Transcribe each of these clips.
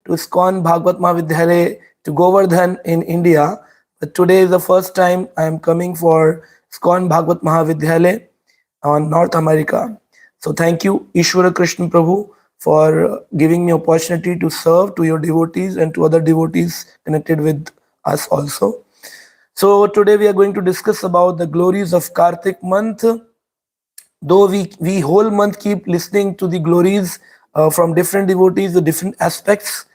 to iskcon Bhagvat Mahavidyalaya to Govardhan in India. But today is the first time I am coming for iskcon Bhagvat Mahavidyalaya on North America. So thank you, Ishwara Krishna Prabhu, for giving me opportunity to serve to your devotees and to other devotees connected with us also. So today we are going to discuss about the glories of Kartik month. Though we whole month keep listening to the glories from different devotees, the different aspects,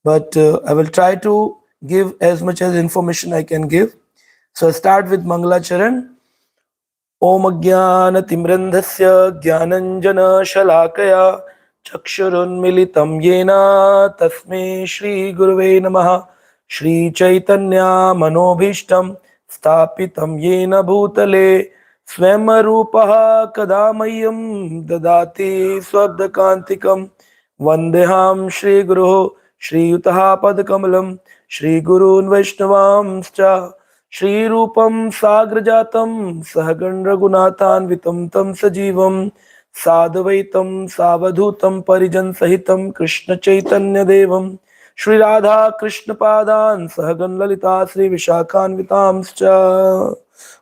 but I will try to give as much as information I can give. So I start with Mangala Charan. Om Ajnanatimrandhasya Jnananjana Shalakaya Chakshurunmilitam Yena Tasme Shri Guruve Namaha Shri Chaitanya Manobhishtam Stapitam Yena Bhutale Swamarupaha Kadamayam Dadati Swabdakantikam Vandeham Shri Guru Shri Yutaha Padkamalam Shri Gurun Vaishnavamscha Shri Rupam Sagrajatam Sahagan Raghunathanvitam Tam Sajivam Sadvaitam Savadhutam Parijan Sahitam Krishna Chaitanya Devam Shri Radha Krishna Padan Sahagan Lalita Sri Vishakhanvitamscha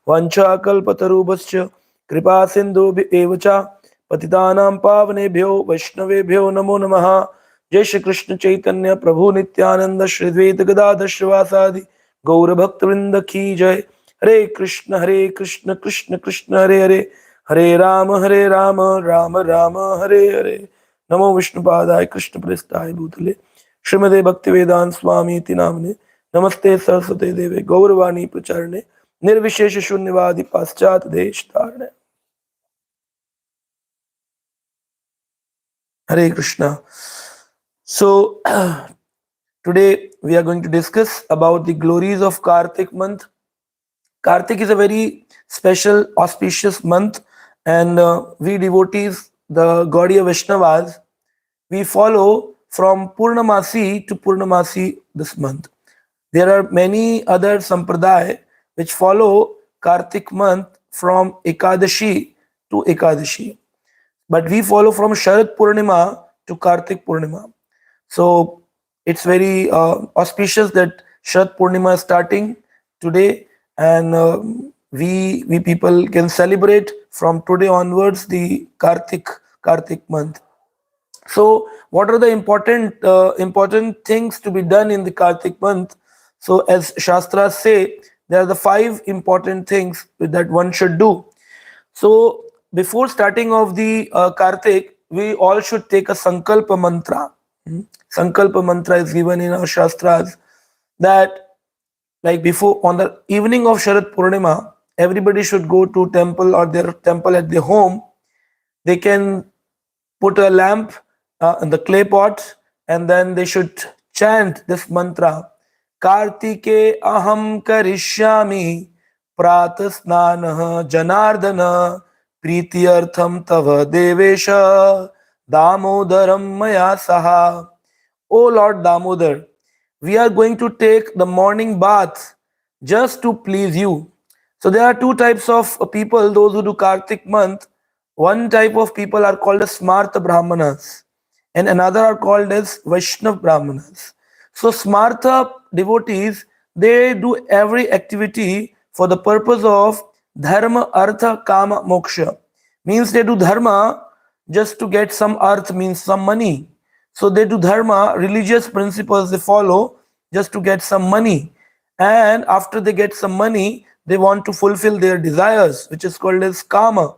Vancha Kalpatarubhascha Kripa Sindhu Evacha Patitanam Pavanebhyo Vaishnavebhyo Namo Namaha Jai Shri Krishna Chaitanya Prabhu Nityananda Shri Dvaita Gadadhar Shrivasadi Gaura Bhakta Vrinda Ki Jai. Hare Krishna Krishna Krishna Hare Hare Hare Rama Rama Rama Hare Hare Namo Vishnu Padaya Krishna Prestaya Bhutale Srimade Bhaktivedanta Swami Iti Namane Namaste Saraswate Deve Gauravani Pracharne Nirvishesha Shunyavadi Paschat Desh Tarne. Hare Krishna. So today we are going to discuss about the glories of Kartik month. Kartik is a very special, auspicious month, and we devotees, the Gaudiya Vaishnavas, we follow from Purnamasi to Purnamasi this month. There are many other sampradaya which follow Kartik month from Ekadashi to Ekadashi, but we follow from Sharad Purnima to Kartik Purnima. So it's very auspicious that Sharad Purnima is starting today, and we people can celebrate from today onwards the Kartik month. So what are the important things to be done in the Kartik month? So as Shastras say, there are the 5 important things that one should do. So before starting of the Kartik, we all should take a Sankalpa mantra. Sankalpa mantra is given in our Shastras that, like, before, on the evening of Sharad Purnima, everybody should go to temple or their temple at their home. They can put a lamp in the clay pot, and then they should chant this mantra. Kartike aham karishyami pratasnanah janardana prithiyartham tava devesha damodaram maya saha. O Lord Damodar, we are going to take the morning bath just to please you. So there are 2 types of people, those who do Kartik month. One type of people are called as Smartha Brahmanas, and another are called as Vaishnav Brahmanas. So Smartha devotees, they do every activity for the purpose of dharma, artha, kama, moksha. Means they do dharma just to get some arth, means some money. So they do dharma, religious principles they follow just to get some money. And after they get some money, they want to fulfill their desires, which is called as kama.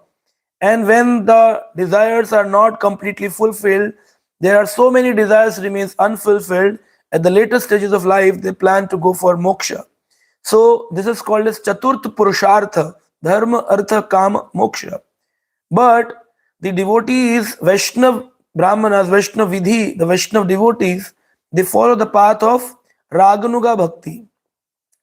And when the desires are not completely fulfilled, there are so many desires remains unfulfilled. At the later stages of life, they plan to go for moksha. So this is called as Chaturth Purushartha, Dharma, Artha, Kama, Moksha. But the devotees, Vaishnav Brahmanas, Vaishnav Vidhi, the Vaishnav devotees, they follow the path of Raganuga Bhakti.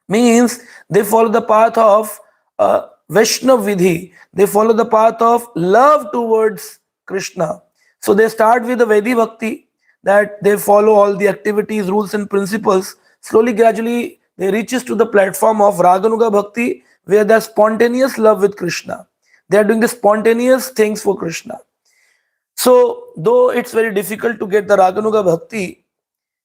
Means they follow the path of Vaishnav Vidhi. They follow the path of love towards Krishna. So they start with the Vedi Bhakti, that they follow all the activities, rules and principles. Slowly, gradually, they reaches to the platform of Raganuga Bhakti, where there's spontaneous love with Krishna. They are doing the spontaneous things for Krishna. So though it's very difficult to get the Raganuga Bhakti,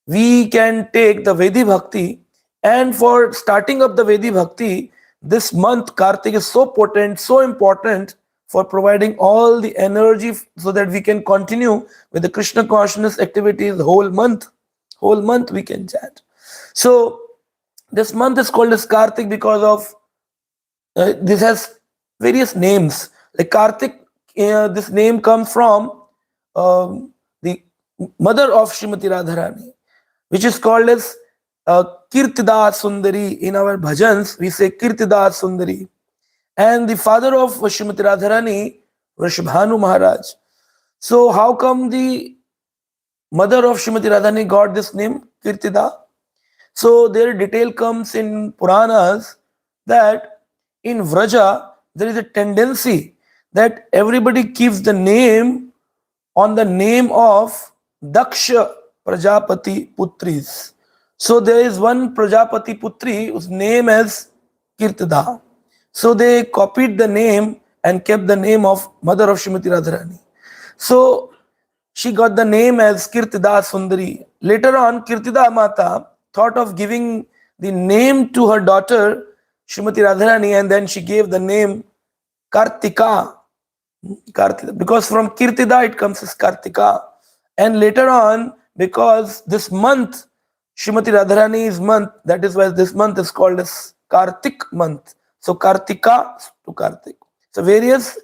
we can take the Vedi Bhakti, and for starting up the Vedi Bhakti, this month Kartik is so potent, so important for providing all the energy so that we can continue with the Krishna consciousness activities the whole month. Whole month we can chant. So this month is called as Kartik because of this has various names. Like Kartik, this name comes from the mother of Srimati Radharani, which is called as Kirtida Sundari. In our bhajans, we say Kirtida Sundari. And the father of Srimati Radharani, Vrishabhanu Maharaj. So, how come the mother of Srimati Radharani got this name, Kirtida? So, their detail comes in Puranas that in Vraja, there is a tendency that everybody keeps the name on the name of Daksha Prajapati Putris. So there is one Prajapati Putri whose name is Kirtida. So they copied the name and kept the name of mother of Srimati Radharani. So she got the name as Kirtida Sundari. Later on, Kirtida Mata thought of giving the name to her daughter Srimati Radharani, and then she gave the name Kartika. Kartika. Because from Kirtida it comes as Kartika. And later on, because this month, Srimati Radharani's month, that is why this month is called as Kartik month. So Kartika to Kartik. So various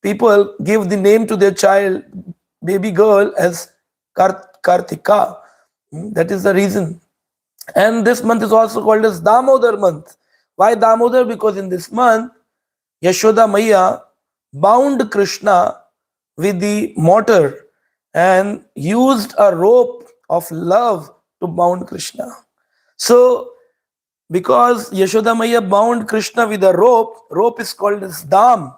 people give the name to their child, baby girl, as Kartika. That is the reason. And this month is also called as Damodar month. Why Damodar? Because in this month, Yashoda Maya bound Krishna with the mortar and used a rope of love to bound Krishna. So, because Yashoda Maya bound Krishna with a rope is called as Dam,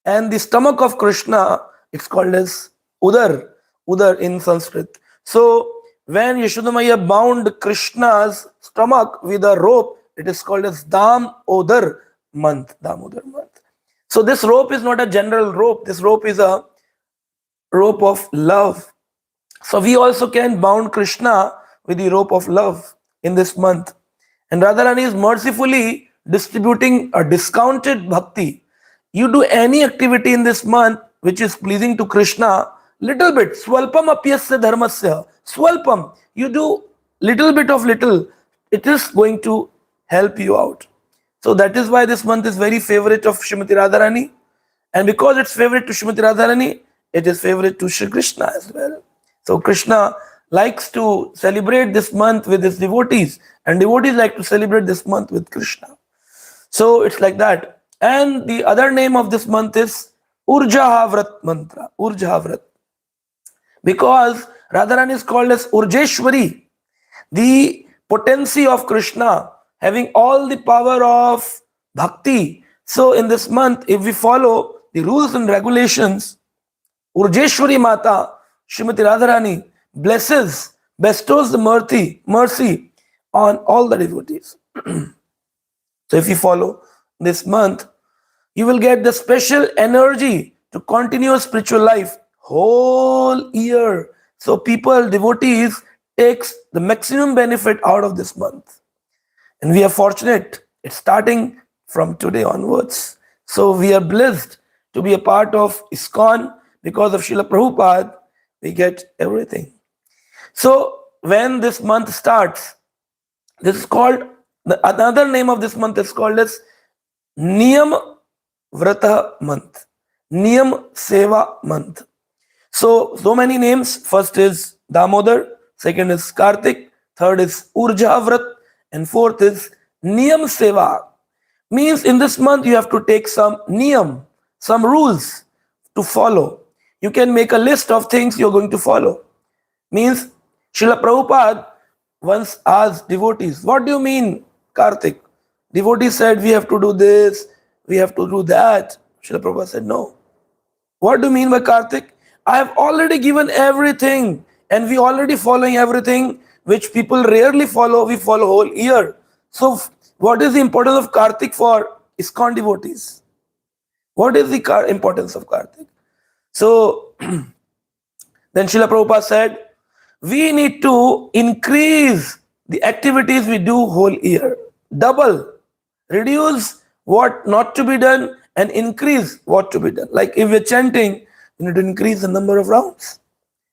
and the stomach of Krishna it's called as Udar in Sanskrit. So, when Yashoda Maya bound Krishna's stomach with a rope, it is called as Damodar month. So this rope is not a general rope. This rope is a rope of love. So we also can bound Krishna with the rope of love in this month. And Radharani is mercifully distributing a discounted bhakti. You do any activity in this month which is pleasing to Krishna, little bit, swalpam apyasya dharmasya, swalpam, you do little bit of little, it is going to help you out. So that is why this month is very favorite of Srimati Radharani. And because it's favorite to Srimati Radharani, it is favorite to Shri Krishna as well. So Krishna likes to celebrate this month with his devotees, and devotees like to celebrate this month with Krishna. So it's like that. And the other name of this month is Urjahavrat mantra. Urjahavrat. Because Radharani is called as Urjeshwari, the potency of Krishna, having all the power of bhakti. So in this month, if we follow the rules and regulations, Urjeshwari Mata, Srimati Radharani, bestows the mercy on all the devotees. So if you follow this month, you will get the special energy to continue spiritual life whole year. So people, devotees, takes the maximum benefit out of this month. And we are fortunate, it's starting from today onwards. So we are blessed to be a part of iskcon. Because of Srila Prabhupada, we get everything. So when this month starts, this is called, another name of this month is called as Niyam Vrata month, Niyam Seva month. So many names. First is Damodar, second is Kartik, third is Urja Vrat, and fourth is Niyam Seva. Means in this month you have to take some niyam, some rules to follow. You can make a list of things you're going to follow. Means Srila Prabhupada once asked devotees, what do you mean, Kartik? Devotees said, we have to do this, we have to do that. Srila Prabhupada said, no. What do you mean by Kartik? I have already given everything, and we already following everything which people rarely follow. We follow whole year. So what is the importance of Kartik for iskcon devotees? What is the importance of Kartik? So then Srila Prabhupada said, we need to increase the activities we do whole year. Double. Reduce what not to be done and increase what to be done. Like if we're chanting, we need to increase the number of rounds.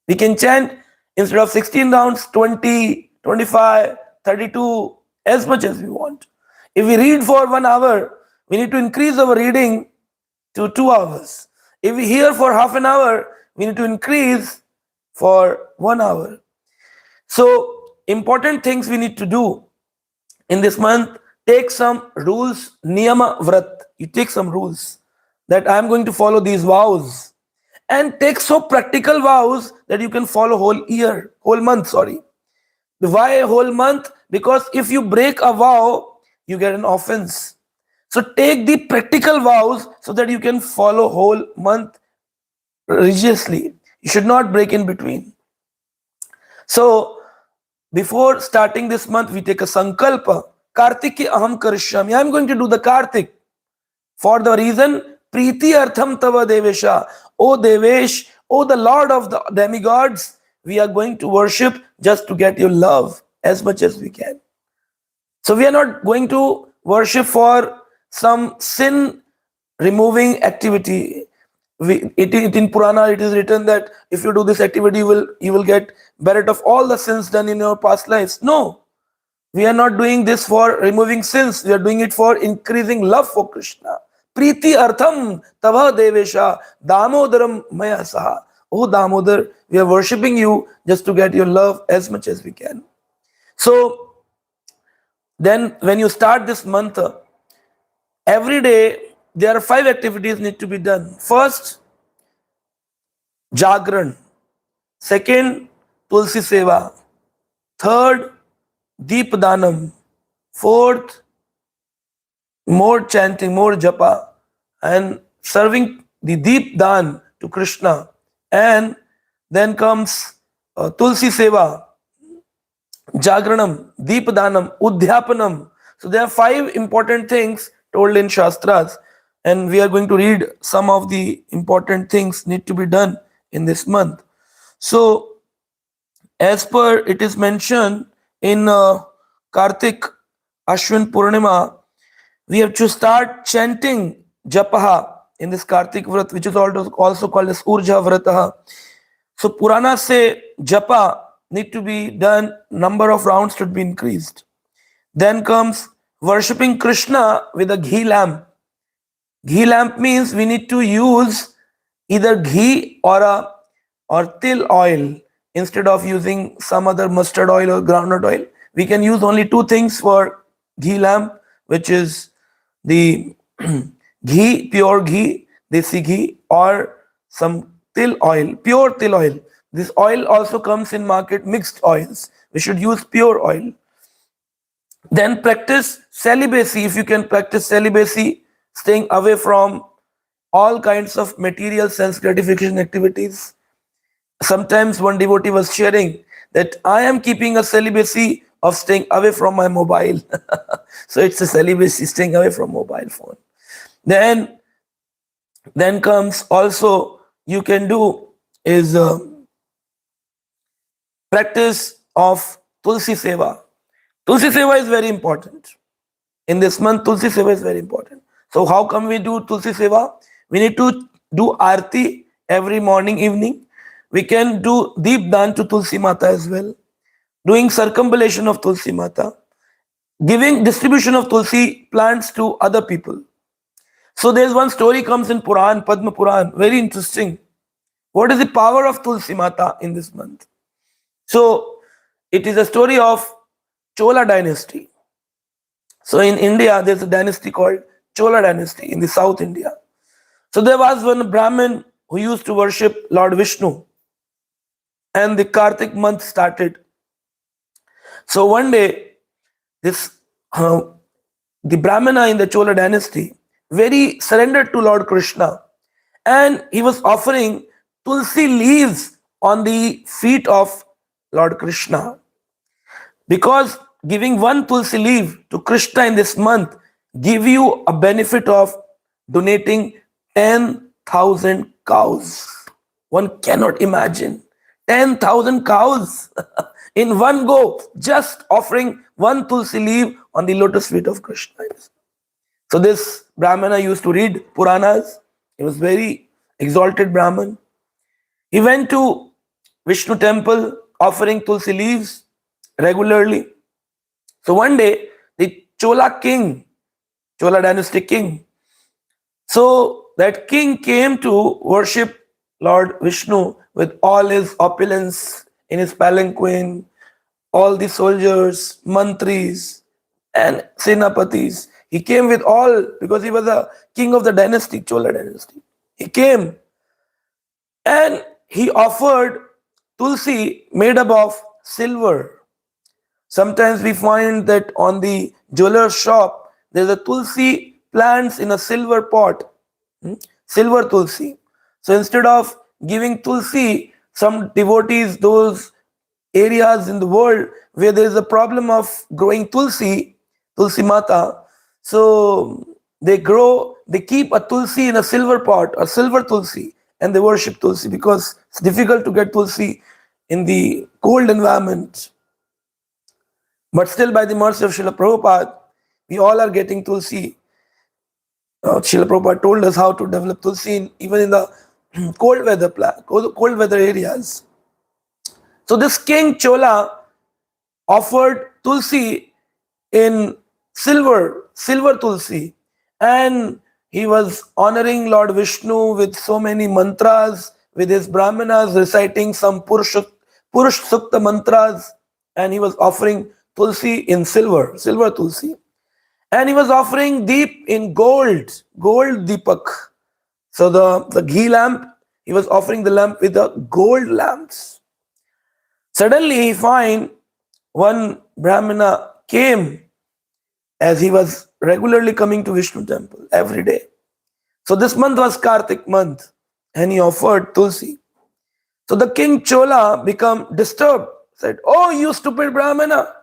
We can chant instead of 16 rounds, 20, 25, 32, as much as we want. If we read for 1 hour, we need to increase our reading to 2 hours. If we hear for half an hour, we need to increase for 1 hour. So, important things we need to do in this month, take some rules, niyama vrat. You take some rules that I'm going to follow these vows, and take so practical vows that you can follow whole month, sorry. Why a whole month? Because if you break a vow, you get an offense. So take the practical vows so that you can follow whole month religiously. You should not break in between. So before starting this month, we take a sankalpa. Kartiki aham karishyami. I'm going to do the Kartik. For the reason, Priti Artham Tava Devesha. O Devesh, O the Lord of the demigods, we are going to worship just to get your love as much as we can. So we are not going to worship for some sin removing activity. In Purana it is written that if you do this activity, you will get buried of all the sins done in your past lives. No, we are not doing this for removing sins. We are doing it for increasing love for Krishna. Priti artham tava devesha damodaram maya saha. Oh Damodar, we are worshipping you just to get your love as much as we can. So then when you start this month, every day there are 5 activities need to be done. First, Jagran. Second, Tulsi Seva. Third, Deep Danam. Fourth, more chanting, more japa, and serving the Deep Dan to Krishna. And then comes Tulsi Seva, Jagranam, Deep Danam, Udhyapanam. So there are 5 important things told in Shastras, and we are going to read some of the important things need to be done in this month. So, as per it is mentioned in Kartik Ashwin Purnima, we have to start chanting Japaha in this Kartik Vrat, which is also called as Urja Vrataha. So, Purana say Japa need to be done, number of rounds should be increased. Then comes worshipping Krishna with a ghee lamp. Ghee lamp means we need to use either ghee or til oil instead of using some other mustard oil or groundnut oil. We can use only 2 things for ghee lamp, which is the ghee, pure ghee, desi ghee, or some til oil, pure til oil. This oil also comes in market, mixed oils. We should use pure oil. Then practice celibacy. If you can practice celibacy, staying away from all kinds of material sense gratification activities. Sometimes one devotee was sharing that I am keeping a celibacy of staying away from my mobile. So it's a celibacy, staying away from mobile phone. Then comes also you can do is practice of Tulsi Seva. Tulsi Seva is very important. In this month, Tulsi Seva is very important. So how come we do Tulsi Seva? We need to do Aarti every morning, evening. We can do Deep Dan to Tulsi Mata as well. Doing circumambulation of Tulsi Mata. Giving distribution of Tulsi plants to other people. So there's one story comes in Puran, Padma Puran, very interesting. What is the power of Tulsi Mata in this month? So it is a story of Chola Dynasty. So in India, there's a dynasty called Chola Dynasty in the South India. So there was one Brahmin who used to worship Lord Vishnu, and the Kartik month started. So one day, this the Brahmana in the Chola Dynasty very surrendered to Lord Krishna, and he was offering tulsi leaves on the feet of Lord Krishna, because giving one tulsi leaf to Krishna in this month give you a benefit of donating 10,000 cows. One cannot imagine 10,000 cows in one go, just offering one tulsi leaf on the lotus feet of Krishna. So this Brahmana used to read Puranas. He was very exalted Brahman. He went to Vishnu temple offering tulsi leaves regularly. So one day, the Chola king, Chola dynasty king, so that king came to worship Lord Vishnu with all his opulence in his palanquin, all the soldiers, mantris, and senapatis. He came with all because he was a king of the dynasty, Chola dynasty. He came and he offered tulsi made up of silver. Sometimes we find that on the jeweler's shop, there's a tulsi plants in a silver pot, silver tulsi. So instead of giving tulsi, some devotees, those areas in the world where there is a problem of growing tulsi, tulsi mata, so they keep a tulsi in a silver pot, a silver tulsi, and they worship tulsi because it's difficult to get tulsi in the cold environment. But still, by the mercy of Srila Prabhupada, we all are getting tulsi. Srila Prabhupada told us how to develop tulsi even in the cold weather areas. So this king Chola offered tulsi in silver tulsi, and he was honoring Lord Vishnu with so many mantras, with his brahmanas reciting some Purush Sukta mantras, and he was offering tulsi in silver tulsi. And he was offering deep in gold deepak. So the ghee lamp, he was offering the lamp with the gold lamps. Suddenly he find one Brahmana came as he was regularly coming to Vishnu temple every day. So this month was Kartik month and he offered tulsi. So the king Chola become disturbed, said, "Oh, you stupid Brahmana,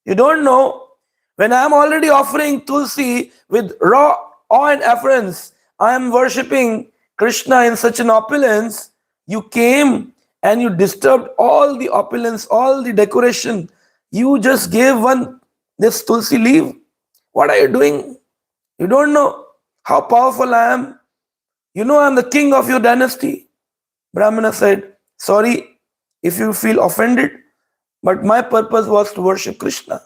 you don't know when I am already offering tulsi with raw awe and reverence, I am worshipping Krishna in such an opulence. You came and you disturbed all the opulence, all the decoration. You just gave one this tulsi leaf. What are you doing? You don't know how powerful I am. You know I'm the king of your dynasty." Brahmana said, "Sorry if you feel offended, but my purpose was to worship Krishna.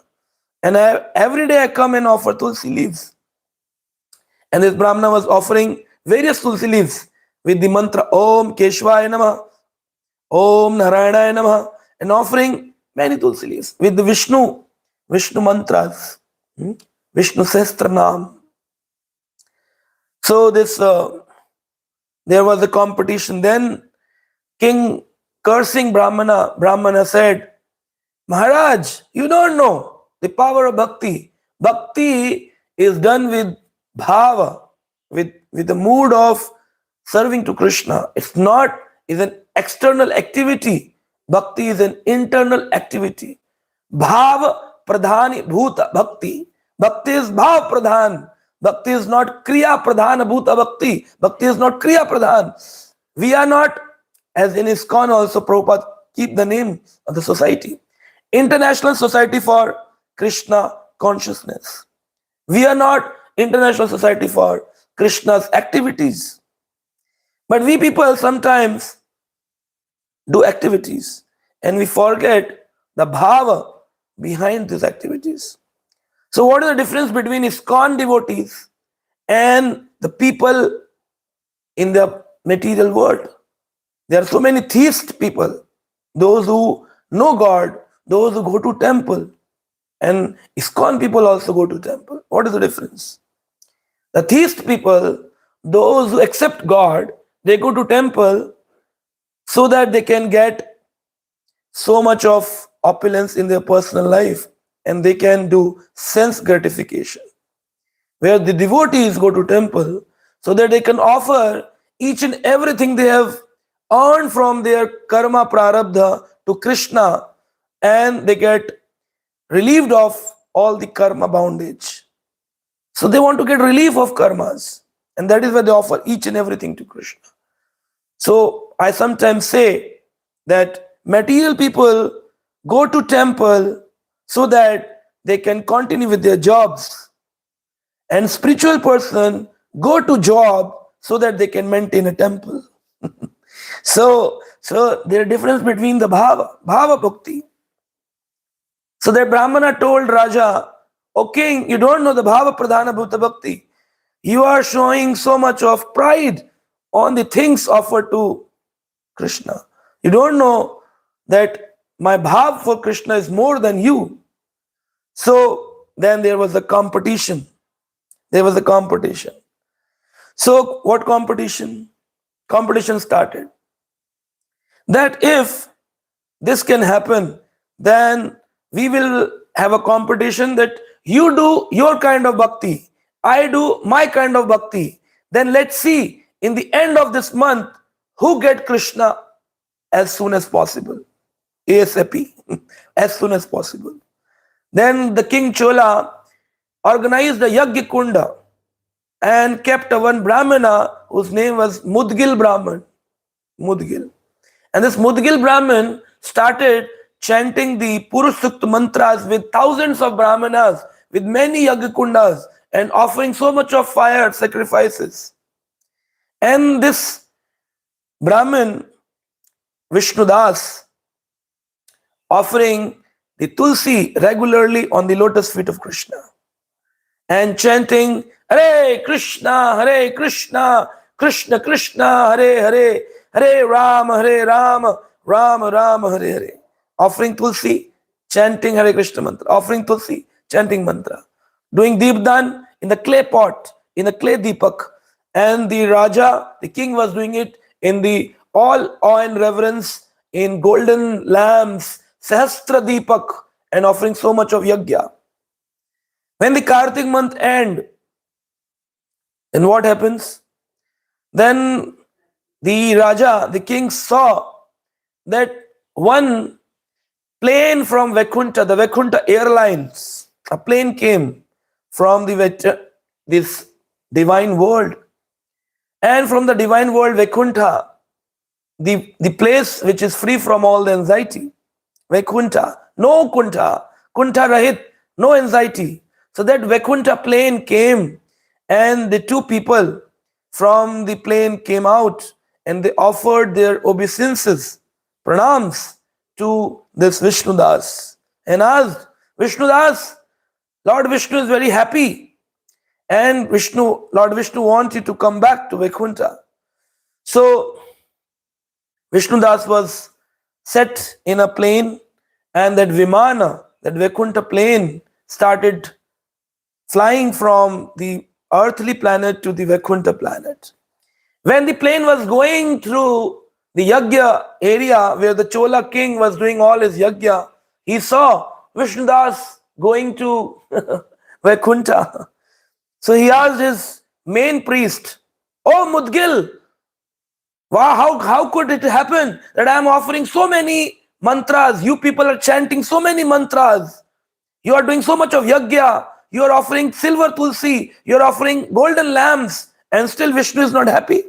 And every day I come and offer tulsi leaves." And this Brahmana was offering various tulsi leaves with the mantra Om Keshvaya Namah, Om Narayanaya Namah, and offering many tulsi leaves with the Vishnu mantras, Vishnu Sestranam. So there was a competition. Then king cursing Brahmana said, "Maharaj, you don't know the power of bhakti. Bhakti is done with bhava, with the mood of serving to Krishna. It's not is an external activity. Bhakti is an internal activity. Bhav pradhani bhuta bhakti. Bhakti is bhav pradhan. Bhakti is not kriya pradhana bhuta bhakti. Bhakti is not kriya pradhan. We are not, as in iskcon also Prabhupada keep the name of the society, International Society for Krishna Consciousness. We are not International Society for Krishna's activities. But we people sometimes do activities and we forget the bhava behind these activities. So what is the difference between iskcon devotees and the people in the material world? There are so many theist people, those who know God, those who go to temple, and iskcon people also go to temple. What is the difference? The theist people, those who accept God, they go to temple so that they can get so much of opulence in their personal life and they can do sense gratification. Where the devotees go to temple so that they can offer each and everything they have earned from their karma prarabdha to Krishna, and they get relieved of all the karma bondage. So they want to get relief of karmas, and that is why they offer each and everything to Krishna. So I sometimes say that material people go to temple so that they can continue with their jobs, and spiritual person go to job so that they can maintain a temple. So there is difference between the bhava bhakti. So that Brahmana told Raja, "O king, you don't know the bhava pradhana bhuta bhakti. You are showing so much of pride on the things offered to Krishna. You don't know that my bhav for Krishna is more than you." So then there was a competition. There was a competition. So what competition? Competition started. That if this can happen, then we will have a competition that you do your kind of bhakti, I do my kind of bhakti. Then let's see in the end of this month who get Krishna as soon as possible. ASAP, as soon as possible. Then the king Chola organized a Yajna Kunda and kept a one Brahmana whose name was Mudgil Brahman. Mudgil. And this Mudgil Brahman started chanting the Purush Sukta mantras with thousands of Brahmanas, with many Yajna Kundas, and offering so much of fire sacrifices. And this Brahmin, Vishnudas, offering the tulsi regularly on the lotus feet of Krishna and chanting Hare Krishna, Krishna Krishna, Hare Hare, Hare Rama, Rama Rama, Hare Hare. Offering tulsi, chanting Hare Krishna mantra. Offering tulsi, chanting mantra. Doing deepdan in the clay pot, in the clay deepak. And the Raja, the king, was doing it in the all awe and reverence in golden lamps, Sahastra Deepak, and offering so much of yajna. When the Kartik month end, then what happens? Then the Raja, the king, saw that one plane from Vaikuntha, the Vaikuntha Airlines, a plane came from this divine world. And from the divine world, Vaikuntha, the place which is free from all the anxiety. Vaikuntha, no Kuntha, Kuntha Rahit, no anxiety. So that Vaikuntha plane came, and the two people from the plane came out and they offered their obeisances, pranams to this Vishnudas and asked, Vishnudas, Lord Vishnu is very happy, and Lord Vishnu wants you to come back to Vaikuntha. So Vishnudas was set in a plane, and that Vimana, that Vaikuntha plane, started flying from the earthly planet to the Vaikuntha planet. When the plane was going through the Yajna area where the Chola king was doing all his Yajna, he saw Vishnudas going to Vaikuntha. So he asked his main priest, "Oh Mudgil, wow, how could it happen that I am offering so many mantras? You people are chanting so many mantras. You are doing so much of yajna. You are offering silver tulsi. You are offering golden lamps. And still Vishnu is not happy."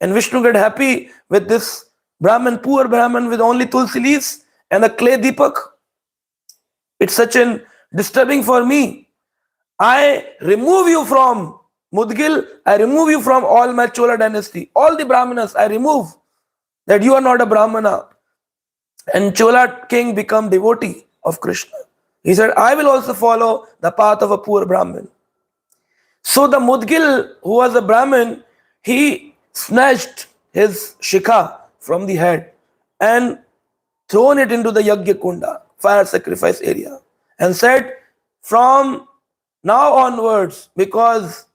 And Vishnu got happy with this Brahman, poor Brahman with only tulsi leaves and a clay deepak. It's such an disturbing for me. I remove you from Mudgil, I remove you from all my Chola dynasty. All the Brahmanas, I remove that you are not a Brahmana. And Chola king become devotee of Krishna. He said, I will also follow the path of a poor Brahmin. So the Mudgil, who was a Brahmin, he snatched his shikha from the head and thrown it into the Yajna Kunda, fire sacrifice area, and said, from now onwards, because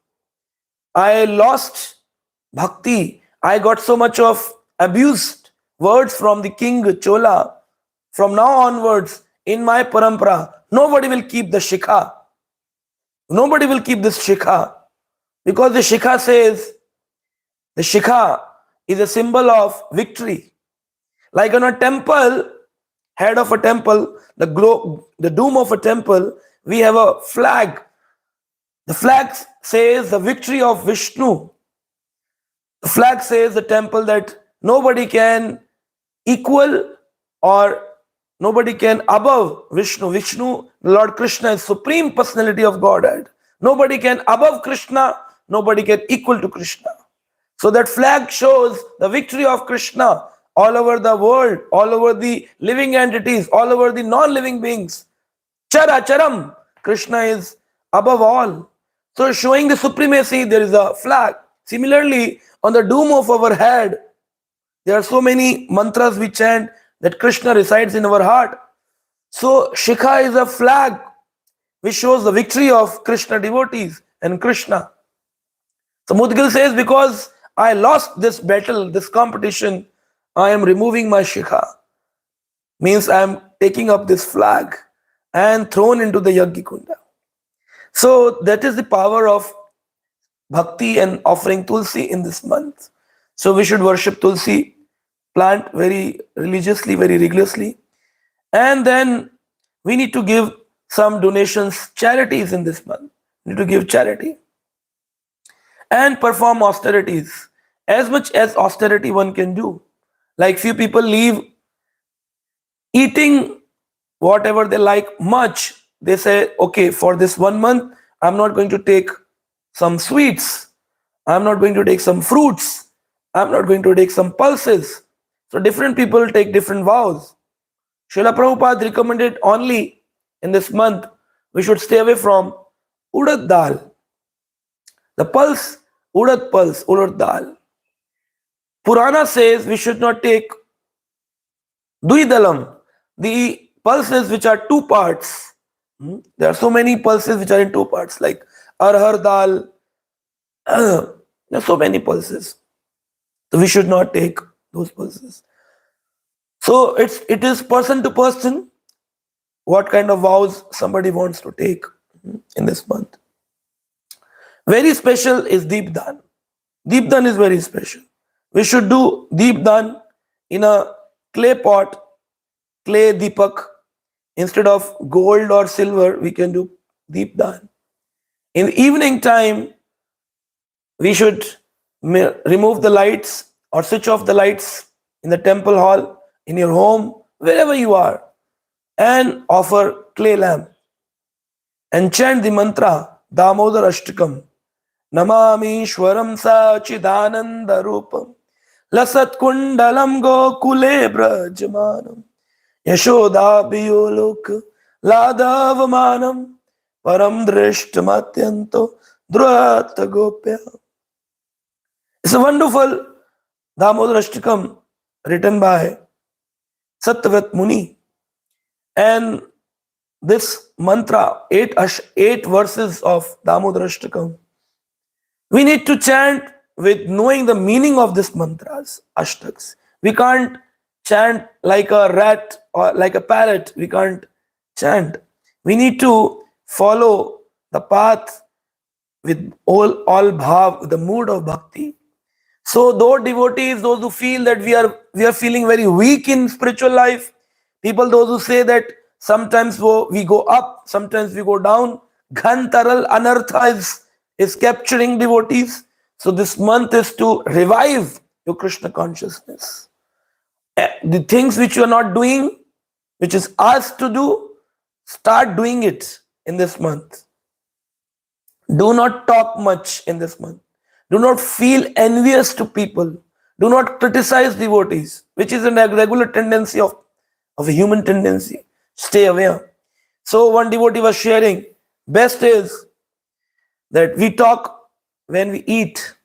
I lost bhakti, I got so much of abused words from the king Chola. From now onwards, in my parampara, nobody will keep the shikha. Nobody will keep this shikha. Because the shikha says, the shikha is a symbol of victory. Like on a temple, head of a temple, the dome of a temple, we have a flag. The flag says the victory of Vishnu. The flag says the temple that nobody can equal or nobody can above Vishnu. Vishnu, Lord Krishna, is supreme personality of Godhead. Nobody can above Krishna, nobody can equal to Krishna. So that flag shows the victory of Krishna all over the world, all over the living entities, all over the non-living beings. Chara Charam, Krishna is above all. So showing the supremacy, there is a flag. Similarly, on the dome of our head, there are so many mantras we chant that Krishna resides in our heart. So Shikha is a flag which shows the victory of Krishna devotees and Krishna. So Mudgil says, because I lost this battle, this competition, I am removing my Shikha. Means I am taking up this flag and thrown into the Yajna Kunda. So that is the power of bhakti and offering Tulsi in this month. So we should worship Tulsi plant very religiously, very rigorously. And then we need to give some donations, charities in this month. We need to give charity and perform austerities. As much as austerity one can do. Like few people leave eating whatever they like much. They say, okay, for this 1 month, I'm not going to take some sweets. I'm not going to take some fruits. I'm not going to take some pulses. So different people take different vows. Srila Prabhupada recommended only in this month we should stay away from urad dal. The pulse, urad dal. Purana says we should not take duidalam, the pulses which are two parts. There are so many pulses which are in two parts, like arhar dal. There are so many pulses. So we should not take those pulses. So it is person to person what kind of vows somebody wants to take in this month. Very special is Deepdan. Deepdan is very special. We should do Deepdan in a clay pot, clay Deepak. Instead of gold or silver, we can do Deepdan. In the evening time, we should remove the lights or switch off the lights in the temple hall, in your home, wherever you are, and offer clay lamp and chant the mantra Damodar Ashtakam. Namami Shwaram Sachidananda Rupam Lasat Kundalam Gokule Brajamanam Yashoda Biyolok Ladavamanam Param Drishtamatyanto Drata Gopya. It's a wonderful Damodar Ashtakam written by Satyavat Muni. And this mantra, eight verses of Damodar Ashtakam, we need to chant with knowing the meaning of this mantras, ashtaks. We can't chant like a rat or like a parrot. We can't chant. We need to follow the path with all bhav, the mood of bhakti. So those devotees, those who feel that we are feeling very weak in spiritual life, people those who say that sometimes we go up, sometimes we go down, Ghantaral Anartha is capturing devotees. So this month is to revive your Krishna consciousness. The things which you are not doing, which is asked to do, start doing it in this month. Do not talk much in this month. Do not feel envious to people. Do not criticize devotees, which is a regular tendency of a human tendency. Stay away. So one devotee was sharing, best is that we talk when we eat.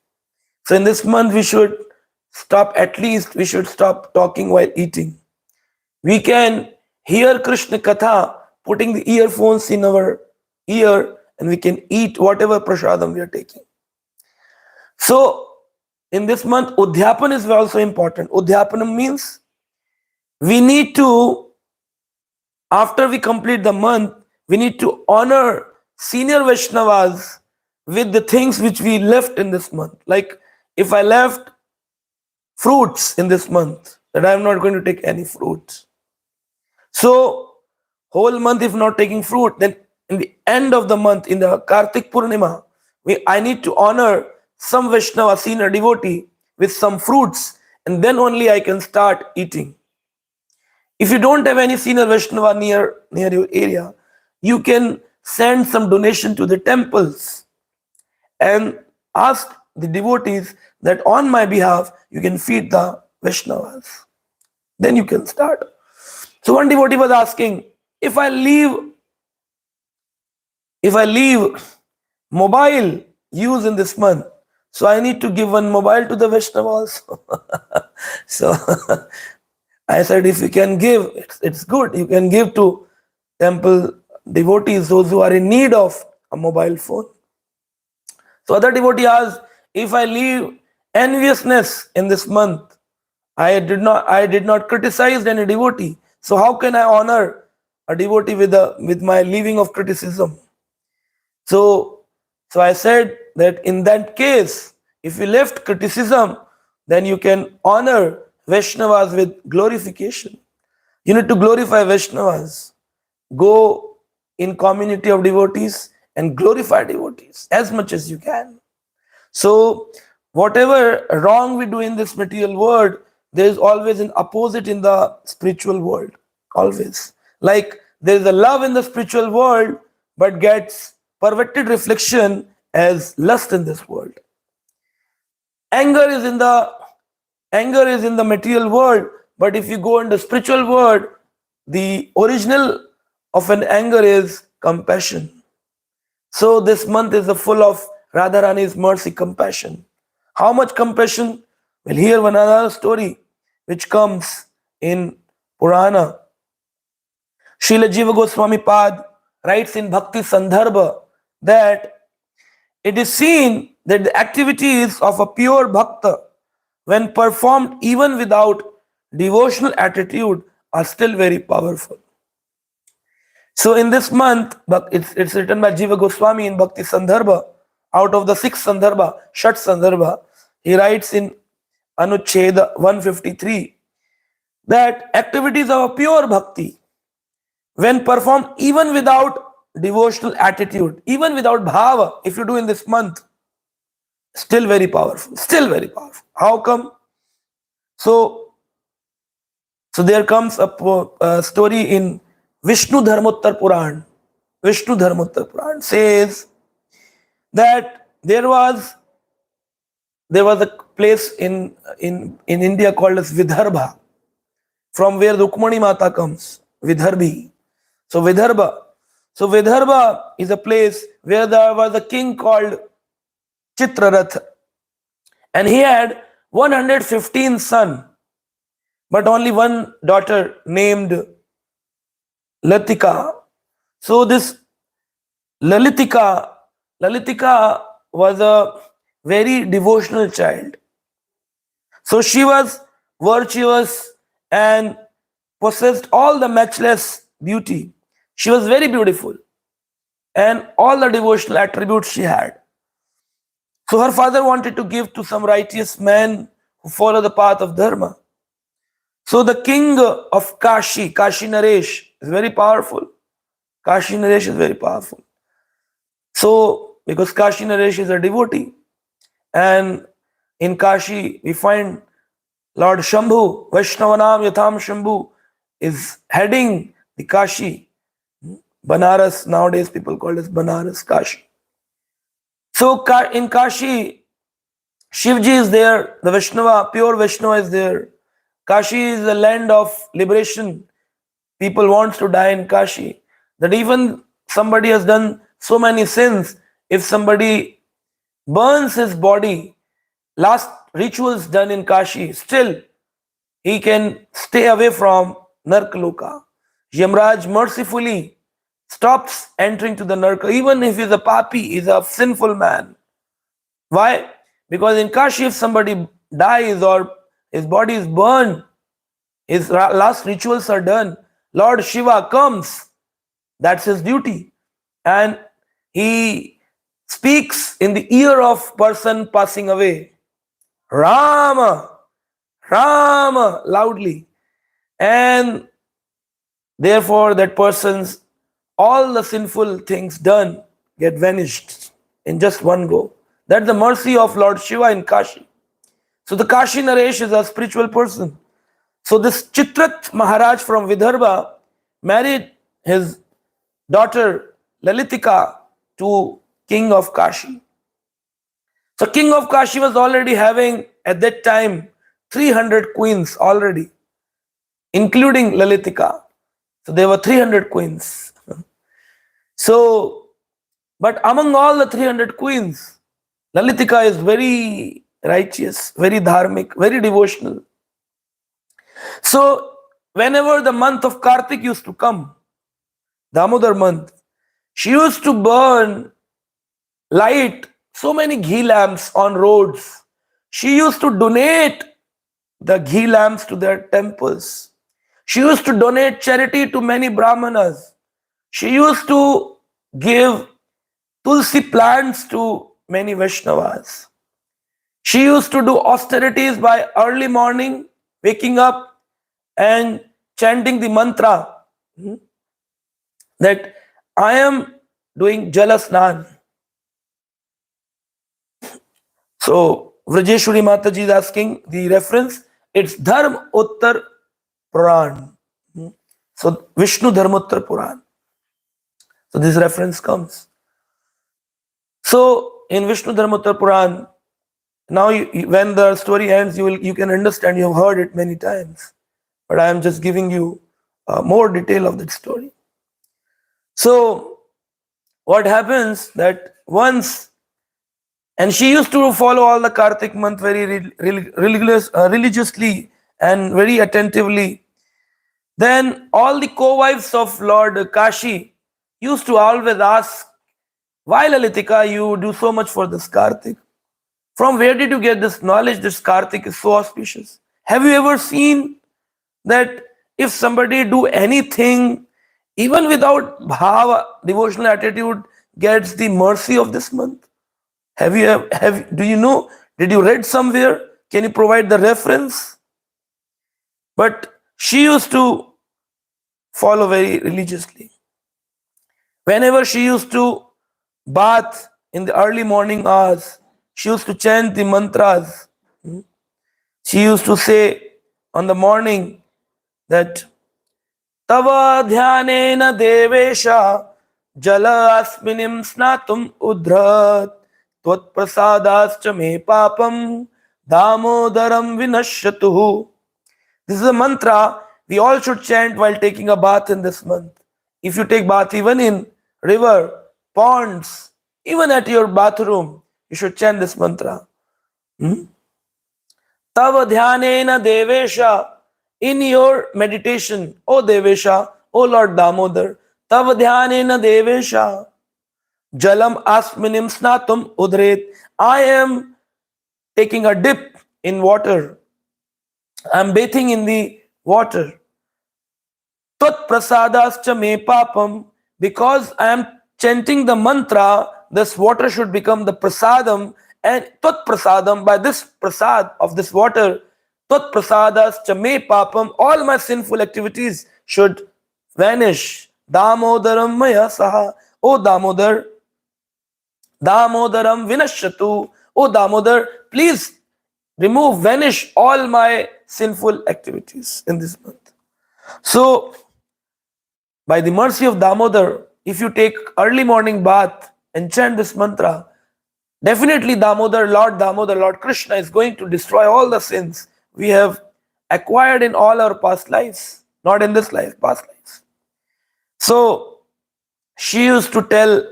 So in this month we should stop talking while eating. We can hear Krishna Katha putting the earphones in our ear and we can eat whatever prasadam we are taking. So in this month, Udhyapan is also important. Udhyapanam means we need to, after we complete the month, we need to honor senior Vaishnavas with the things which we left in this month. Like if I left fruits in this month, that I am not going to take any fruits. So whole month if not taking fruit, then in the end of the month, in the Kartik Purnima, I need to honor some Vaishnava senior devotee with some fruits, and then only I can start eating. If you don't have any senior Vaishnava near your area, you can send some donation to the temples and ask the devotees that on my behalf you can feed the Vaishnavas. Then you can start. So one devotee was asking, if I leave mobile use in this month, so I need to give one mobile to the Vaishnavas. So I said, if you can give, it's good. You can give to temple devotees, those who are in need of a mobile phone. So other devotee asked, if I leave enviousness in this month, I did not criticize any devotee. So how can I honor a devotee with my leaving of criticism? So I said that in that case, if you left criticism, then you can honor Vaishnavas with glorification. You need to glorify Vaishnavas. Go in community of devotees and glorify devotees as much as you can. So whatever wrong we do in this material world, there is always an opposite in the spiritual world. Always. Like there is a love in the spiritual world, but gets perverted reflection as lust in this world. Anger is in the material world, but if you go in the spiritual world, the original of an anger is compassion. So this month is full of Radharani's mercy, compassion. How much compassion? We'll hear one another story which comes in Purana. Srila Jiva Goswami Pad writes in Bhakti Sandarbha that it is seen that the activities of a pure bhakta, when performed even without devotional attitude, are still very powerful. So in this month, it's written by Jiva Goswami in Bhakti Sandarbha. Out of the 6 Sandarbha, Shat Sandarbha, he writes in Anucheda 153 that activities of a pure bhakti, when performed even without devotional attitude, even without bhava, if you do in this month, still very powerful. Still very powerful. How come? So there comes a story in Vishnu Dharmottar Puran. Vishnu Dharmottar Puran says that there was a place in India called as Vidarbha, from where Rukmani Mata comes, Vidarbhi. So Vidarbha is a place where there was a king called Chitrarath, and he had 115 sons, but only one daughter named Latika. So this Lalitika was a very devotional child. So she was virtuous and possessed all the matchless beauty. She was very beautiful and all the devotional attributes she had. So her father wanted to give to some righteous man who follow the path of Dharma. So the king of Kashi Naresh, is very powerful. Kashi Naresh is very powerful. So because Kashi Naresh is a devotee, and in Kashi we find Lord Shambhu, Vaishnavanam Yatham Shambhu, is heading the Kashi. Banaras, nowadays people call it Banaras, Kashi. So in Kashi, Shivji is there, the Vaishnava, pure Vaishnava is there. Kashi is the land of liberation. People want to die in Kashi. That even somebody has done so many sins, if somebody burns his body, last rituals done in Kashi, still he can stay away from Narkaloka. Yamraj mercifully stops entering to the Narka, even if he's a papi, he's a sinful man. Why? Because in Kashi, if somebody dies or his body is burned, his last rituals are done, Lord Shiva comes. That's his duty. And he speaks in the ear of person passing away. Rama, Rama, loudly. And therefore that person's, all the sinful things done get vanished in just one go. That's the mercy of Lord Shiva in Kashi. So the Kashi Naresh is a spiritual person. So this Chitrat Maharaj from Vidarbha married his daughter Lalitika to king of Kashi. So king of Kashi was already having at that time 300 queens already, including Lalitika. So there were 300 queens. So, but among all the 300 queens, Lalitika is very righteous, very dharmic, very devotional. So whenever the month of Kartik used to come, Damodar month, she used to light so many ghee lamps on roads. She used to donate the ghee lamps to their temples. She used to donate charity to many brahmanas. She used to give tulsi plants to many Vaishnavas. She used to do austerities by early morning, waking up and chanting the mantra that I am doing Jalasnan. So Vrajeshwari Mataji is asking the reference. It's Dharm Uttar Puran. So Vishnu Dharmottar Puran. So this reference comes. So in Vishnu Dharmottar Puran, now when the story ends, you can understand. You have heard it many times, but I am just giving you more detail of that story. So what happens that once, and she used to follow all the Kartik month very religiously and very attentively. Then all the co-wives of Lord Kashi used to always ask, why Lalitika, you do so much for this Kartik? From where did you get this knowledge this Kartik is so auspicious? Have you ever seen that if somebody do anything, even without bhava, devotional attitude, gets the mercy of this month? Do you know? Did you read somewhere? Can you provide the reference? But she used to follow very religiously. Whenever she used to bath in the early morning hours, she used to chant the mantras. She used to say on the morning that Tava dhyanena devesha jala asminim snatum udrat tvat prasadascha me papam damodaram vinashyatuhu. This is a mantra we all should chant while taking a bath in this month. If you take bath even in river, ponds, even at your bathroom, you should chant this mantra. Tava dhyanena devesha. In your meditation, O Devesha, O Lord Damodar, Tava dhyanena devesha. Jalam asminim snatum udret. I am taking a dip in water. I am bathing in the water. Tvat prasadascha me papam. Because I am chanting the mantra, this water should become the prasadam, and tvat prasadam, by this prasad of this water, tvat prasadascha me papam, all my sinful activities should vanish. Damodaram maya saha. O Damodar, Damodaram vinashyatu. O Damodar, please vanish all my sinful activities in this month. So, by the mercy of Damodar, if you take early morning bath and chant this mantra, definitely Lord Krishna is going to destroy all the sins we have acquired in all our past lives, not in this life, past lives. So, she used to tell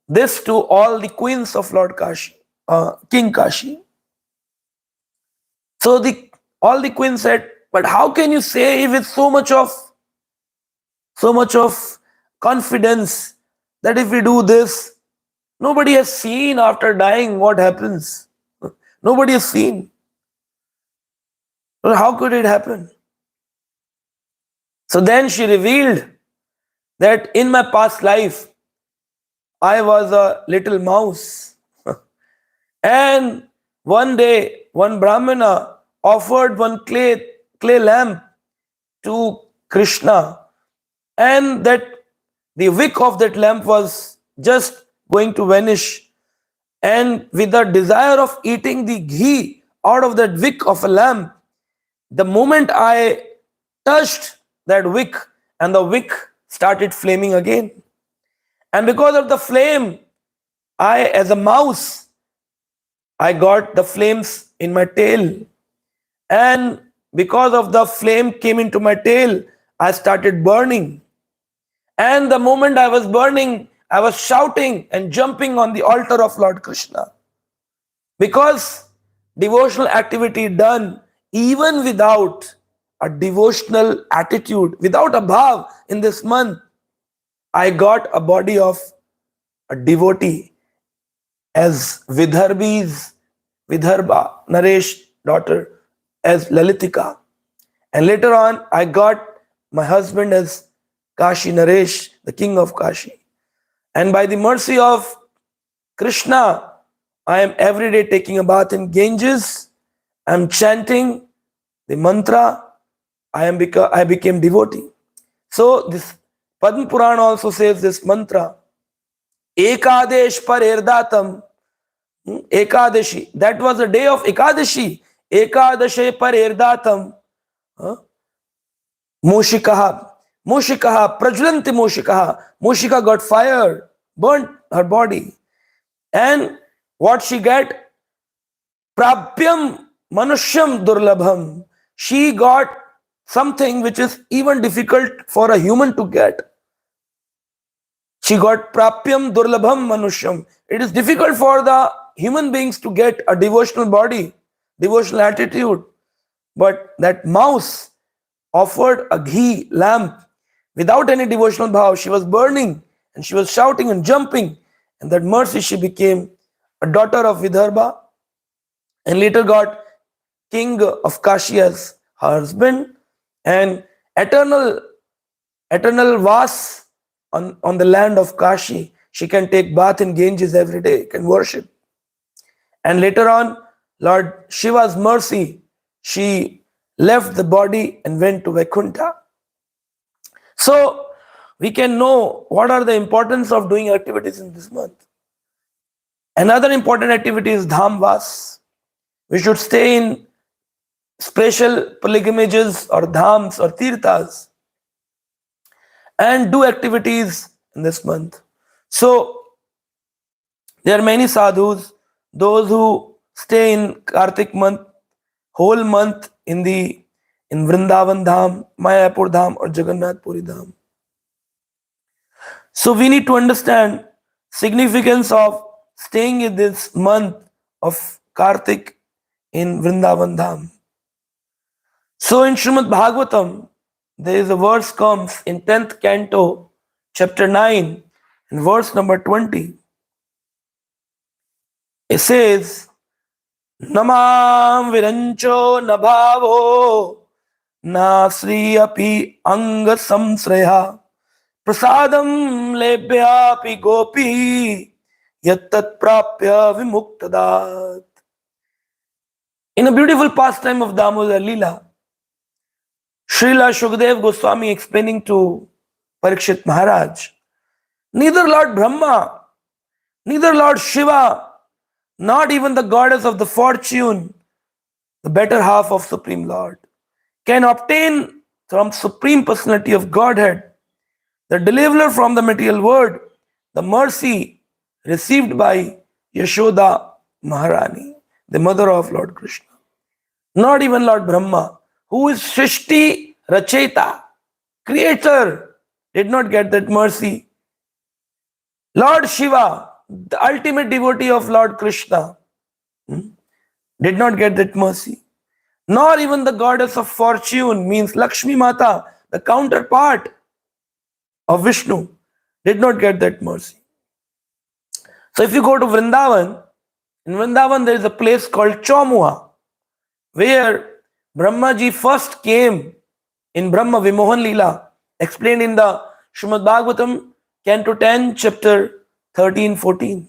this to all the queens of Lord Kashi, King Kashi. So all the queens said, but how can you say with so much of confidence that if we do this, nobody has seen after dying what happens. Nobody has seen. Well, how could it happen? So then she revealed that in my past life, I was a little mouse. And one day, one Brahmana offered one clay lamp to Krishna, and that the wick of that lamp was just going to vanish. And with the desire of eating the ghee out of that wick of a lamp, The moment I touched that wick, and the wick started flaming again. And because of the flame, I, as a mouse, I got the flames in my tail. And because of the flame came into my tail, I started burning. And the moment I was burning, I was shouting and jumping on the altar of Lord Krishna. Because devotional activity done even without a devotional attitude, without a bhav in this month, I got a body of a devotee as Vidarbha, Naresh daughter, as Lalitika. And later on, I got my husband as Kashi Naresh, the king of Kashi. And by the mercy of Krishna, I am every day taking a bath in Ganges. I'm chanting the mantra. I became devotee. So this Padma Purana also says this mantra. Ekadesh par erdatam. Ekadashi. That was the day of Ekadashi. Ekadashe par erdatam. Moshikaha. Moshikaha. Prajlanti Moshikaha. Moshika got fired. Burnt her body. And what she get? Prapyam Manushyam Durlabham. She got something which is even difficult for a human to get. She got Prapyam Durlabham Manushyam. It is difficult for the human beings to get a devotional body, devotional attitude. But that mouse offered a ghee lamp without any devotional bhav. She was burning and she was shouting and jumping. And that mercy, she became a daughter of Vidarbha and later got king of Kashi as her husband, and eternal vas on the land of Kashi. She can take bath in Ganges every day, can worship. And later on, Lord Shiva's mercy, she left the body and went to Vaikuntha. So we can know what are the importance of doing activities in this month. Another important activity is Dham Vas. We should stay in special pilgrimages or dhams or tirthas and do activities in this month. So there are many sadhus, those who stay in Kartik month, whole month in Vrindavan Dham, Mayapur Dham or Jagannath Puri Dham. So we need to understand significance of staying in this month of Kartik in Vrindavan Dham. So in Srimad Bhagavatam, there is a verse comes in 10th canto, chapter 9, and verse number 20. It says, Namam virancho nabhavo na sri api anga samsraya prasadam lebhyapi gopi yattat prapya vimuktadat. In a beautiful pastime of Damodar Leela, Srila Shukdev Goswami explaining to Parikshit Maharaj, neither Lord Brahma, neither Lord Shiva, not even the goddess of the fortune, the better half of Supreme Lord, can obtain from Supreme Personality of Godhead, the deliverer from the material world, the mercy received by Yashoda Maharani, the mother of Lord Krishna. Not even Lord Brahma, who is Shrishti Racheta, creator, did not get that mercy. Lord Shiva, the ultimate devotee of Lord Krishna, did not get that mercy. Nor even the goddess of fortune, means Lakshmi Mata, the counterpart of Vishnu, did not get that mercy. So if you go to Vrindavan, in Vrindavan there is a place called Chaumuha, where Brahmaji first came in Brahma Vimohan Leela, explained in the Srimad Bhagavatam, Canto 10, chapter 13-14,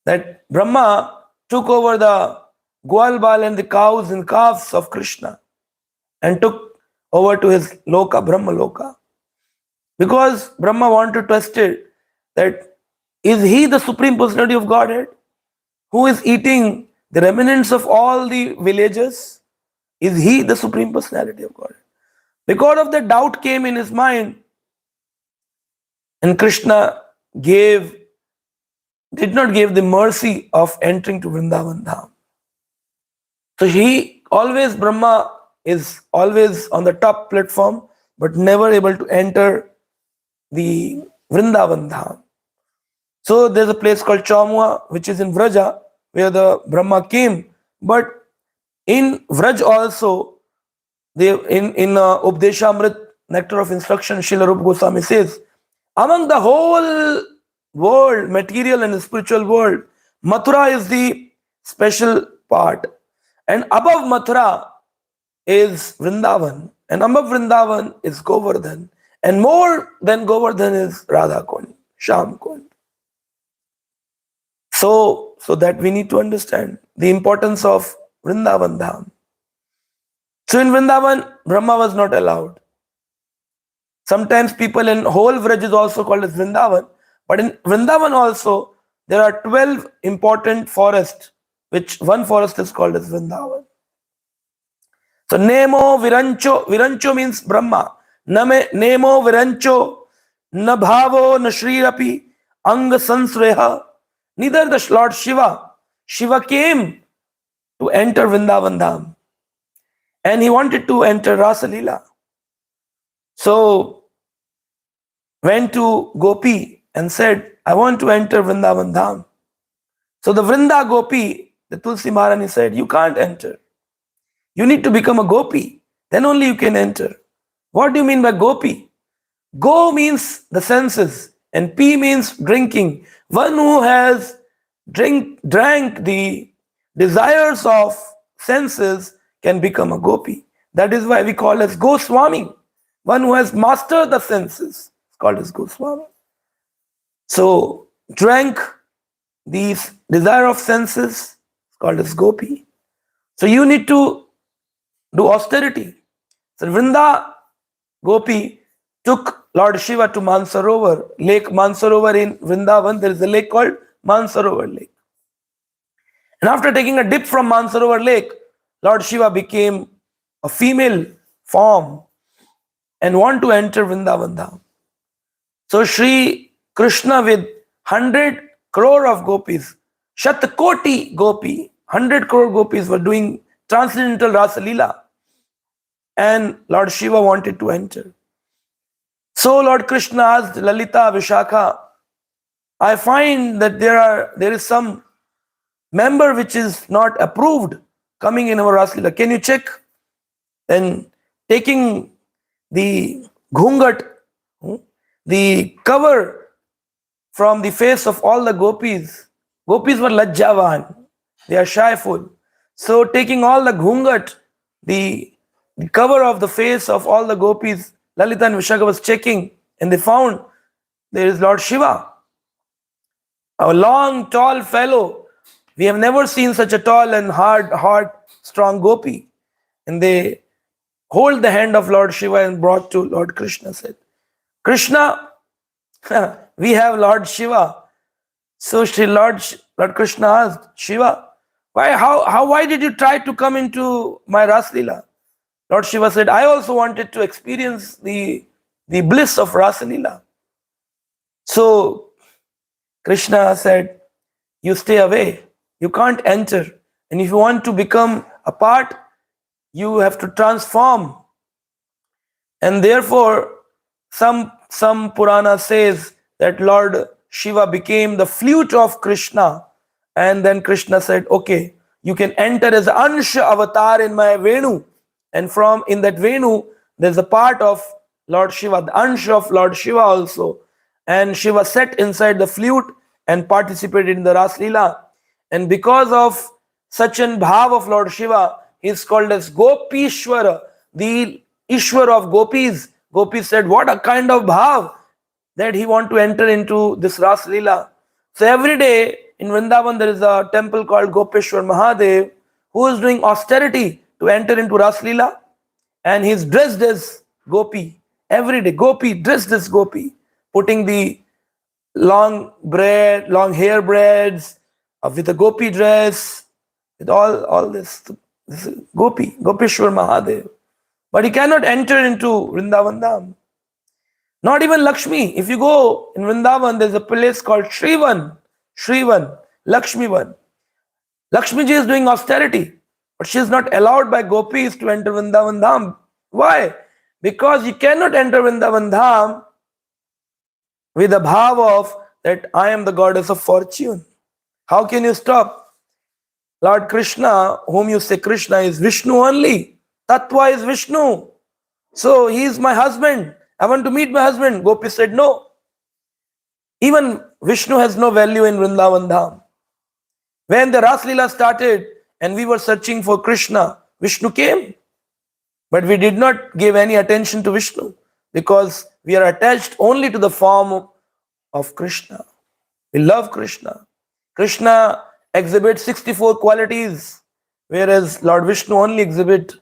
that Brahma took over the Gwalbal and the cows and calves of Krishna and took over to his Loka, Brahma Loka. Because Brahma wanted to test it, that is he the Supreme Personality of Godhead who is eating the remnants of all the villages? Is he the Supreme Personality of God? Because of the doubt came in his mind, and Krishna did not give the mercy of entering to Vrindavan Dham. So Brahma is always on the top platform, but never able to enter the Vrindavan Dham. So there's a place called Chamua, which is in Vraja, where the Brahma came. But in Vraj also, in Updeshamrit, Nectar of Instruction, Srila Rupa Goswami says, among the whole world, material and spiritual world, Mathura is the special part. And above Mathura is Vrindavan. And above Vrindavan is Govardhan. And more than Govardhan is Radha Kund, Sham Kund. So that we need to understand the importance of Vrindavan Dham. So in Vrindavan, Brahma was not allowed. Sometimes people in whole Vraj is also called as Vrindavan. But in Vrindavan also, there are 12 important forests, which one forest is called as Vrindavan. So Nemo Virancho, Virancho means Brahma. Nemo Virancho, na bhavo na shriyapi, anga sansreha. Neither the Lord Shiva came to enter Vrindavan Dham. And he wanted to enter Rasa Leela. So went to Gopi and said, I want to enter Vrindavan Dham. So the Vrinda Gopi, the Tulsi Maharani said, you can't enter. You need to become a Gopi. Then only you can enter. What do you mean by Gopi? Go means the senses and P means drinking. One who has drank the desires of senses can become a Gopi. That is why we call as Goswami. One who has mastered the senses is called as Goswami. So drank these desire of senses is called as Gopi. So you need to do austerity. So Vrinda Gopi took Lord Shiva to Mansarovar, Lake Mansarovar in Vrindavan. There is a lake called Mansarovar Lake. And after taking a dip from Mansarovar Lake, Lord Shiva became a female form and want to enter Vrindavan Dham. So Sri Krishna with 100 crore of gopis, Shatkoti Gopi, 100 crore gopis were doing transcendental Rasa Leela. And Lord Shiva wanted to enter. So Lord Krishna asked Lalita, Vishakha, I find that there is some member which is not approved coming in our Rasa Leela. Can you check? Then taking the ghungat, the cover from the face of all the gopis. Gopis were lajjavan. They are shyful. So taking all the ghungat, the cover of the face of all the gopis, Lalita and Vishakha was checking, and they found there is Lord Shiva, a long, tall fellow. We have never seen such a tall and hard, strong gopi. And they hold the hand of Lord Shiva and brought to Lord Krishna. Said, Krishna, we have Lord Shiva. So Lord Krishna asked, Shiva, why did you try to come into my Rasa Leela? Lord Shiva said, I also wanted to experience the bliss of Rasa Leela. So Krishna said, you stay away. You can't enter. And if you want to become a part, you have to transform. And therefore, some Purana says that Lord Shiva became the flute of Krishna. And then Krishna said, okay, you can enter as Ansha avatar in my Venu. And in that Venu, there's a part of Lord Shiva, the Ansha of Lord Shiva also. And Shiva sat inside the flute and participated in the Rasa Leela. And because of such an bhav of Lord Shiva, he is called as Gopishwara, the Ishwar of Gopis. Gopis said, what a kind of bhav that he want to enter into this Rasa Leela. So every day in Vrindavan, there is a temple called Gopeshwar Mahadev, who is doing austerity to enter into Rasa Leela, and he's dressed as Gopi. Every day, Gopi, dressed as Gopi, putting the long hair braids, with a Gopi dress, with all this. This is Gopi, Gopeshwar Mahadev. But he cannot enter into Vrindavan Dham. Not even Lakshmi. If you go in Vrindavan, there's a place called Shrivan, Lakshmivan. Lakshmi ji is doing austerity, but she is not allowed by gopis to enter Vrindavan Dham. Why? Because you cannot enter Vrindavan Dham with a bhav of that I am the goddess of fortune. How can you stop? Lord Krishna, whom you say Krishna, is Vishnu only. Tattva is Vishnu. So he is my husband. I want to meet my husband. Gopi said no. Even Vishnu has no value in Vrindavan Dham. When the Ras Leela started and we were searching for Krishna, Vishnu came. But we did not give any attention to Vishnu because we are attached only to the form of Krishna. We love Krishna. Krishna exhibits 64 qualities, whereas Lord Vishnu only exhibits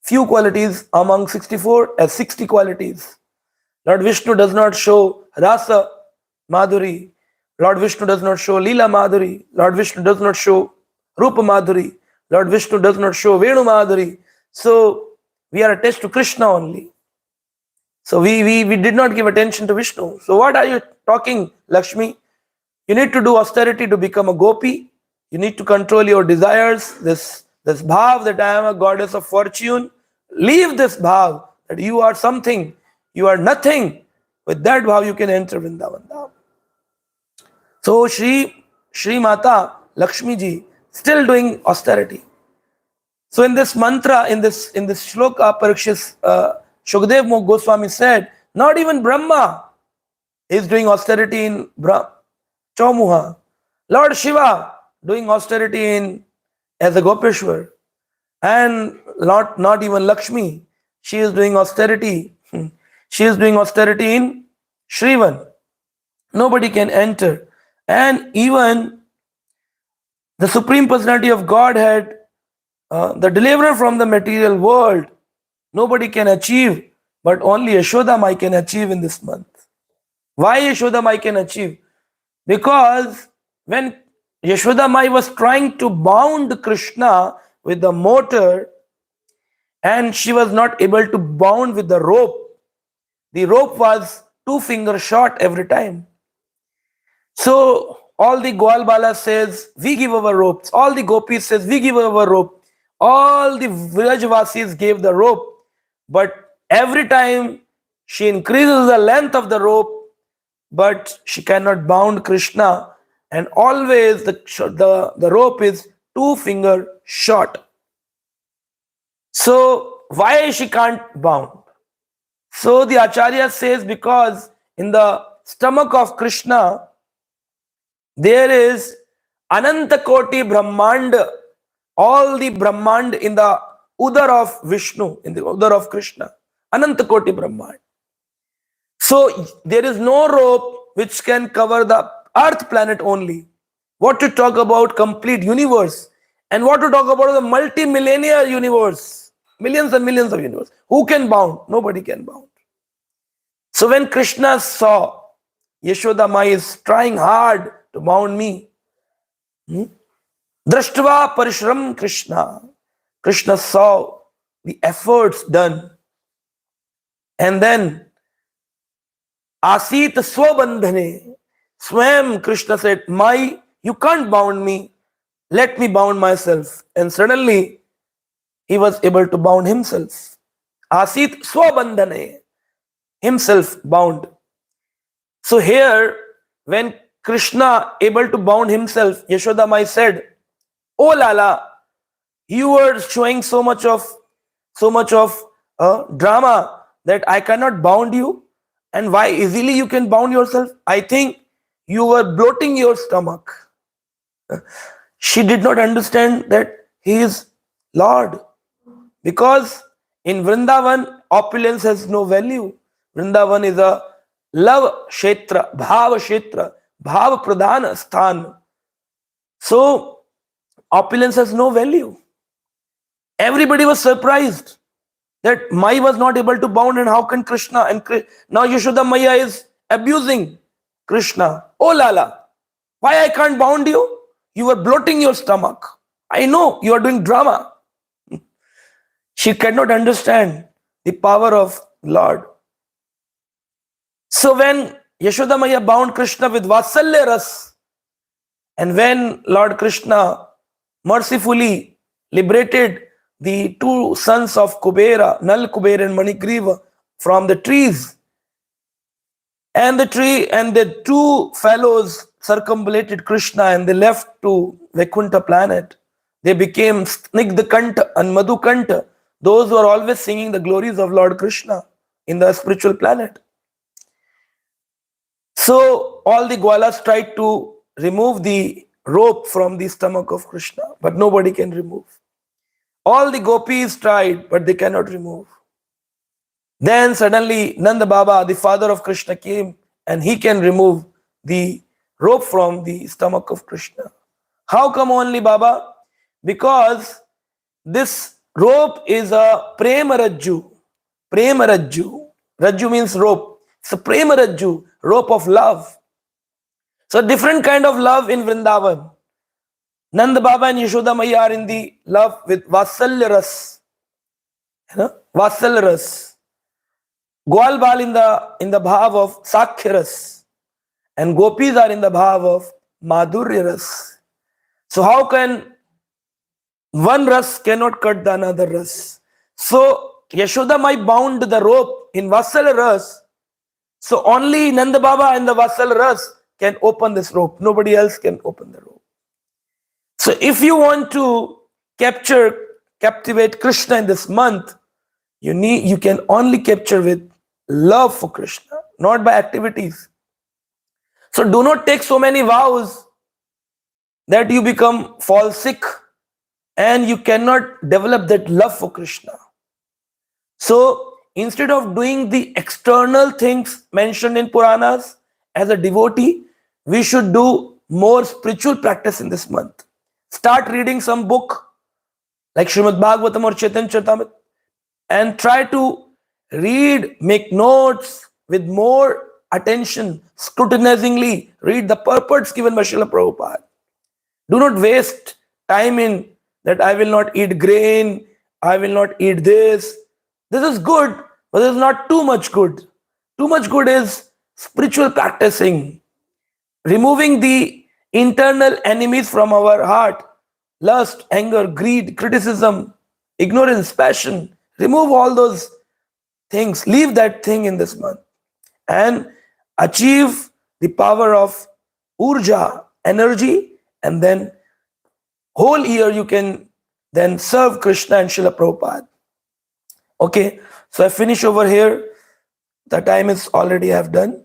few qualities among 64 as 60 qualities. Lord Vishnu does not show Rasa Madhuri. Lord Vishnu does not show Leela Madhuri. Lord Vishnu does not show Rupa Madhuri. Lord Vishnu does not show Venu Madhuri. So we are attached to Krishna only. So we did not give attention to Vishnu. So what are you talking, Lakshmi? You need to do austerity to become a gopi. You need to control your desires. This bhav that I am a goddess of fortune. Leave this bhav that you are something. You are nothing. With that bhav you can enter Vrindavan Dham. So Shri Mata Lakshmi ji still doing austerity. So in this mantra, in this shloka, Parikshit Shukdev Goswami said, not even Brahma is doing austerity in Chaumuha. Lord Shiva doing austerity as a Gopeshwar. And not even Lakshmi. She is doing austerity. She is doing austerity in Shrivan. Nobody can enter. And even the Supreme Personality of Godhead, the deliverer from the material world, nobody can achieve, but only Yashoda Mai can achieve in this month. Why Yashoda Mai can achieve? Because when Yashoda Mai was trying to bound Krishna with the motor and she was not able to bound with the rope was 2 finger short every time. So all the Gwalbala says, we give our ropes. All the gopis says, we give our rope. All the Vrajvasis gave the rope. But every time she increases the length of the rope, but she cannot bound Krishna. And always the rope is 2 finger short. So why she can't bound? So the Acharya says because in the stomach of Krishna, there is Ananta Koti Brahmand, all the Brahmand in the Udar of Vishnu, in the Udar of Krishna. Ananta Koti Brahmand. So there is no rope which can cover the earth planet only. What to talk about complete universe? And what to talk about the multi-millennial universe? Millions and millions of universe. Who can bound? Nobody can bound. So when Krishna saw Yashoda Mai is trying hard to bound me, Drashtva Parishram Krishna. Krishna saw the efforts done. And then Asit Swabandhane. Swam Krishna said, Mai, you can't bound me. Let me bound myself. And suddenly he was able to bound himself. Asit Swabandhane. Himself bound. So here, when Krishna able to bound himself, Yashoda Mai said, Oh Lala, you were showing so much of drama that I cannot bound you. And why easily you can bound yourself? I think you were bloating your stomach. She did not understand that he is Lord. Because in Vrindavan, opulence has no value. Vrindavan is a love kshetra, bhava pradhana sthan. So, opulence has no value. Everybody was surprised that Mai was not able to bound, and how can Krishna? And now Yashoda Maya is abusing Krishna. Oh Lala, why I can't bound you? You were bloating your stomach. I know you are doing drama. She cannot understand the power of Lord. So when Yashoda Maya bound Krishna with Vatsalya Ras, and when Lord Krishna mercifully liberated the two sons of Kubera, Nal Kubera and Manigriva, from the trees, and the two fellows circumambulated Krishna and they left to Vaikuntha planet. They became Snigdhakanta and Madhukanta, those who are always singing the glories of Lord Krishna in the spiritual planet. So all the Gwalas tried to remove the rope from the stomach of Krishna, but nobody can remove. All the gopis tried, but they cannot remove. Then suddenly Nanda Baba, the father of Krishna, came and he can remove the rope from the stomach of Krishna. How come only Baba? Because this rope is a Premarajju. Premarajju. Rajju means rope. It's a Premarajju, rope of love. So different kind of love in Vrindavan. Nanda Baba and Yashoda Maya are in the love with Vatsalya Ras. Vatsalya Ras. Gwal Bal in the bhav of Sakhya Ras. And Gopis are in the bhav of Madhurya Ras. So how can one ras cannot cut the another ras? So Yashoda Mai bound the rope in Vatsalya Ras. So only Nanda Baba and the Vatsalya Ras can open this rope. Nobody else can open the rope. So if you want to captivate Krishna in this month, you can only capture with love for Krishna, not by activities. So do not take so many vows that you fall sick and you cannot develop that love for Krishna. So instead of doing the external things mentioned in Puranas as a devotee, we should do more spiritual practice in this month. Start reading some book like Srimad Bhagavatam or Chaitanya Charitamrita and try to read, make notes with more attention, scrutinizingly read the purports given by Srila Prabhupada. Do not waste time in that I will not eat grain, I will not eat this. This is good, but this is not too much good. Too much good is spiritual practicing, removing the internal enemies from our heart, lust, anger, greed, criticism, ignorance, passion. Remove all those things. Leave that thing in this month and achieve the power of urja, energy, and then whole year you can then serve Krishna and Srila Prabhupada. Okay, so I finish over here. The time is already I have done.